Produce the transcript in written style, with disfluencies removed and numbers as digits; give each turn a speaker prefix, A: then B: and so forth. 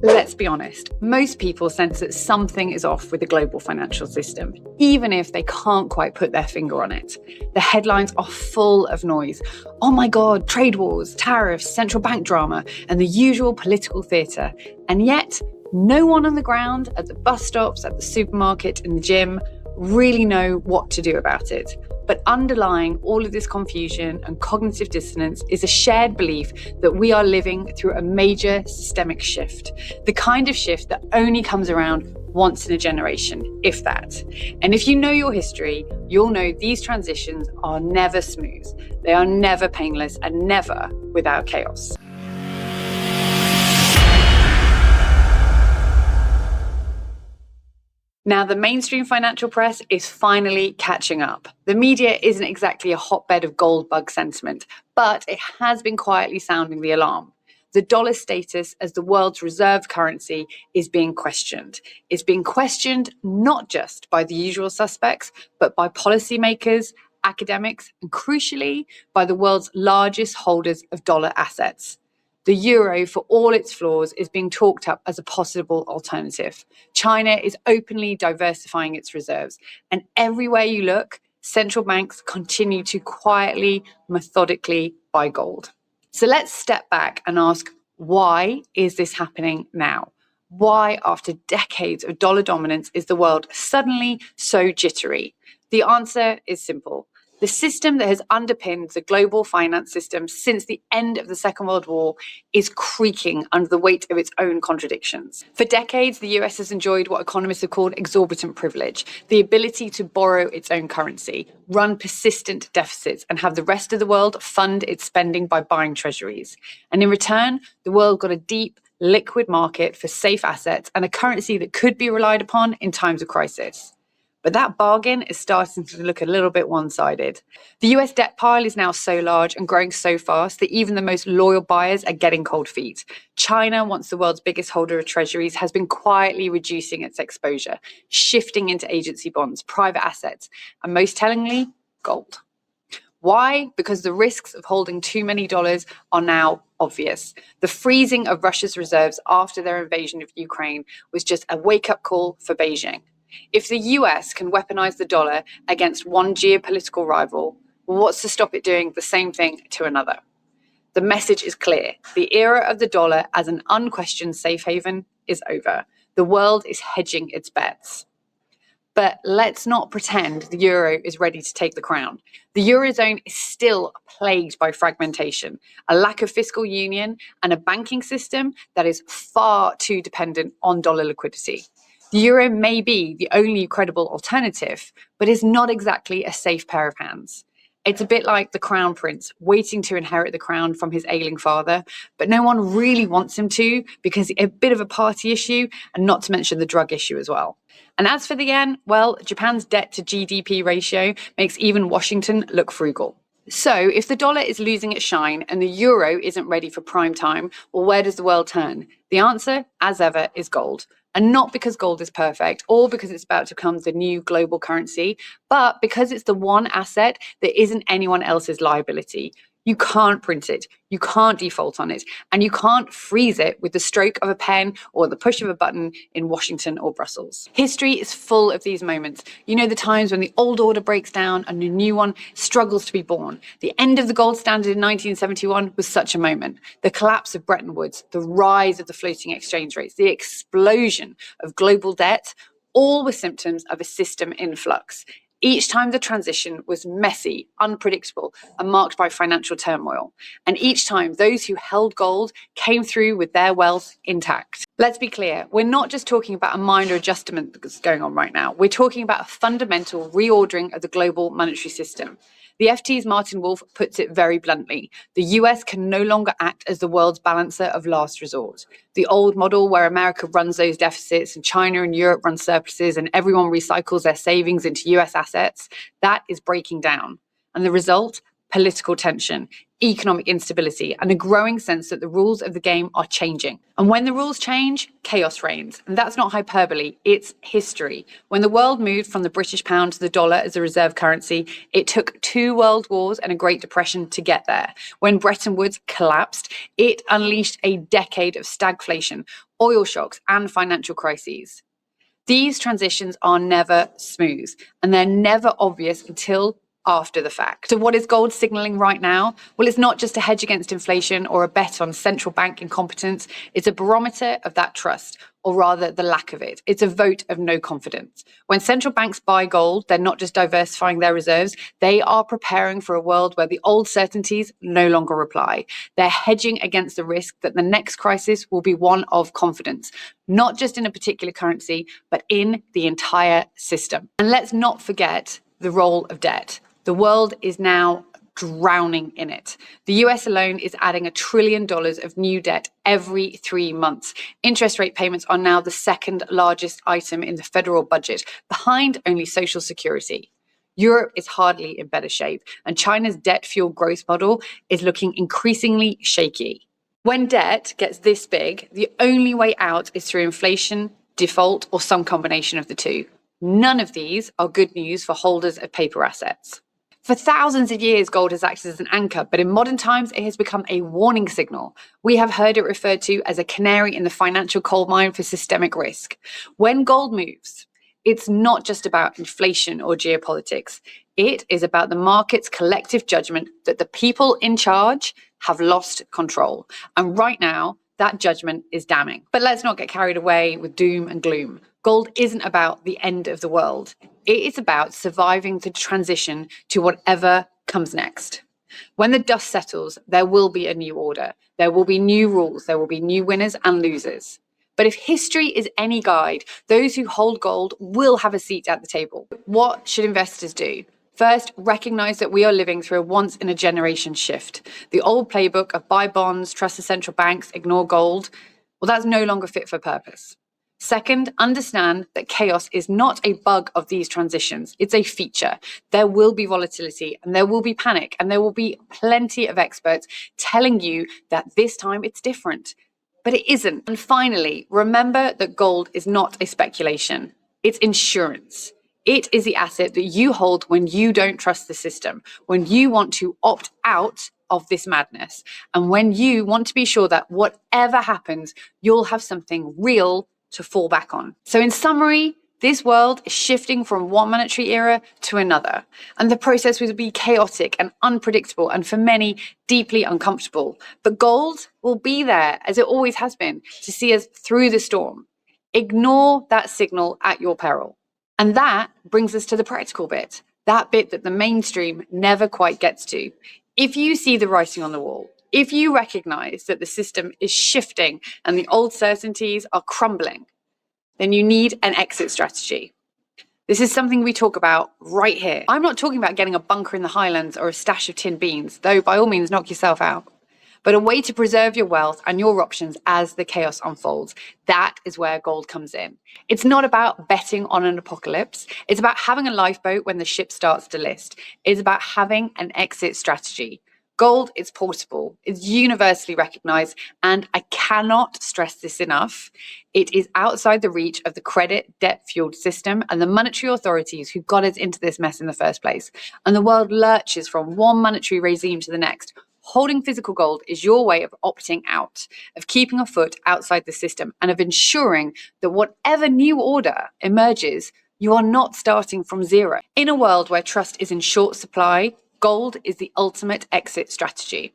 A: Let's be honest, most people sense that something is off with the global financial system, even if they can't quite put their finger on it. The headlines are full of noise. Oh my God, trade wars, tariffs, central bank drama, and the usual political theatre. And yet, no one on the ground, at the bus stops, at the supermarket, in the gym, really know what to do about it. But underlying all of this confusion and cognitive dissonance is a shared belief that we are living through a major systemic shift, the kind of shift that only comes around once in a generation, if that. And if you know your history, you'll know these transitions are never smooth. They are never painless and never without chaos. Now, the mainstream financial press is finally catching up. The media isn't exactly a hotbed of gold bug sentiment, but it has been quietly sounding the alarm. The dollar's status as the world's reserve currency is being questioned. It's being questioned not just by the usual suspects, but by policymakers, academics, and crucially, by the world's largest holders of dollar assets. The euro, for all its flaws, is being talked up as a possible alternative. China is openly diversifying its reserves, and everywhere you look, central banks continue to quietly, methodically buy gold. So let's step back and ask, why is this happening now? Why, after decades of dollar dominance, is the world suddenly so jittery? The answer is simple. The system that has underpinned the global finance system since the end of the Second World War is creaking under the weight of its own contradictions. For decades, the US has enjoyed what economists have called exorbitant privilege, the ability to borrow its own currency, run persistent deficits, and have the rest of the world fund its spending by buying treasuries. And in return, the world got a deep, liquid market for safe assets and a currency that could be relied upon in times of crisis. But that bargain is starting to look a little bit one-sided. The US debt pile is now so large and growing so fast that even the most loyal buyers are getting cold feet. China, once the world's biggest holder of treasuries, has been quietly reducing its exposure, shifting into agency bonds, private assets, and most tellingly, gold. Why? Because the risks of holding too many dollars are now obvious. The freezing of Russia's reserves after their invasion of Ukraine was just a wake-up call for Beijing. If the US can weaponize the dollar against one geopolitical rival, what's to stop it doing the same thing to another? The message is clear. The era of the dollar as an unquestioned safe haven is over. The world is hedging its bets. But let's not pretend the euro is ready to take the crown. The eurozone is still plagued by fragmentation, a lack of fiscal union, and a banking system that is far too dependent on dollar liquidity. The euro may be the only credible alternative, but is not exactly a safe pair of hands. It's a bit like the crown prince waiting to inherit the crown from his ailing father, but no one really wants him to because it's a bit of a party issue, and not to mention the drug issue as well. And as for the yen, well, Japan's debt to GDP ratio makes even Washington look frugal. So if the dollar is losing its shine and the euro isn't ready for prime time, well, where does the world turn? The answer, as ever, is gold. And not because gold is perfect or because it's about to become the new global currency, but because it's the one asset that isn't anyone else's liability. You can't print it, you can't default on it, and you can't freeze it with the stroke of a pen or the push of a button in Washington or Brussels. History is full of these moments. You know, the times when the old order breaks down and a new one struggles to be born. The end of the gold standard in 1971 was such a moment. The collapse of Bretton Woods, the rise of the floating exchange rates, the explosion of global debt, all were symptoms of a system in flux. Each time the transition was messy, unpredictable, and marked by financial turmoil. And each time those who held gold came through with their wealth intact. Let's be clear, we're not just talking about a minor adjustment that's going on right now. We're talking about a fundamental reordering of the global monetary system. The FT's Martin Wolf puts it very bluntly. The US can no longer act as the world's balancer of last resort. The old model where America runs those deficits and China and Europe run surpluses and everyone recycles their savings into US assets, that is breaking down. And the result? Political tension, economic instability, and a growing sense that the rules of the game are changing. And when the rules change, chaos reigns. And that's not hyperbole, it's history. When the world moved from the British pound to the dollar as a reserve currency, it took 2 world wars and a Great Depression to get there. When Bretton Woods collapsed, it unleashed a decade of stagflation, oil shocks, and financial crises. These transitions are never smooth, and they're never obvious until after the fact. So what is gold signaling right now? Well, it's not just a hedge against inflation or a bet on central bank incompetence. It's a barometer of that trust, or rather the lack of it. It's a vote of no confidence. When central banks buy gold, they're not just diversifying their reserves, they are preparing for a world where the old certainties no longer apply. They're hedging against the risk that the next crisis will be one of confidence, not just in a particular currency, but in the entire system. And let's not forget the role of debt. The world is now drowning in it. The US alone is adding $1 trillion of new debt every 3 months. Interest rate payments are now the second largest item in the federal budget, behind only Social Security. Europe is hardly in better shape, and China's debt-fueled growth model is looking increasingly shaky. When debt gets this big, the only way out is through inflation, default, or some combination of the two. None of these are good news for holders of paper assets. For thousands of years, gold has acted as an anchor, but in modern times, it has become a warning signal. We have heard it referred to as a canary in the financial coal mine for systemic risk. When gold moves, it's not just about inflation or geopolitics. It is about the market's collective judgment that the people in charge have lost control. And right now, that judgment is damning. But let's not get carried away with doom and gloom. Gold isn't about the end of the world. It is about surviving the transition to whatever comes next. When the dust settles, there will be a new order. There will be new rules. There will be new winners and losers. But if history is any guide, those who hold gold will have a seat at the table. What should investors do? First, recognize that we are living through a once-in-a-generation shift. The old playbook of buy bonds, trust the central banks, ignore gold, well, that's no longer fit for purpose. Second, understand that chaos is not a bug of these transitions. It's a feature. There will be volatility and there will be panic and there will be plenty of experts telling you that this time it's different. But it isn't. And finally, remember that gold is not a speculation. It's insurance. It is the asset that you hold when you don't trust the system, when you want to opt out of this madness, and when you want to be sure that whatever happens, you'll have something real to fall back on. So in summary, this world is shifting from one monetary era to another, and the process will be chaotic and unpredictable, and for many, deeply uncomfortable. But gold will be there, as it always has been, to see us through the storm. Ignore that signal at your peril. And that brings us to the practical bit, that bit that the mainstream never quite gets to. If you see the writing on the wall, if you recognize that the system is shifting and the old certainties are crumbling, then you need an exit strategy. This is something we talk about right here. I'm not talking about getting a bunker in the Highlands or a stash of tinned beans, though by all means knock yourself out, but a way to preserve your wealth and your options as the chaos unfolds. That is where gold comes in. It's not about betting on an apocalypse. It's about having a lifeboat when the ship starts to list. It's about having an exit strategy. Gold is portable, it's universally recognized, and I cannot stress this enough. It is outside the reach of the credit debt-fueled system and the monetary authorities who got us into this mess in the first place. And the world lurches from one monetary regime to the next. Holding physical gold is your way of opting out, of keeping a foot outside the system, and of ensuring that whatever new order emerges, you are not starting from zero. In a world where trust is in short supply, gold is the ultimate exit strategy.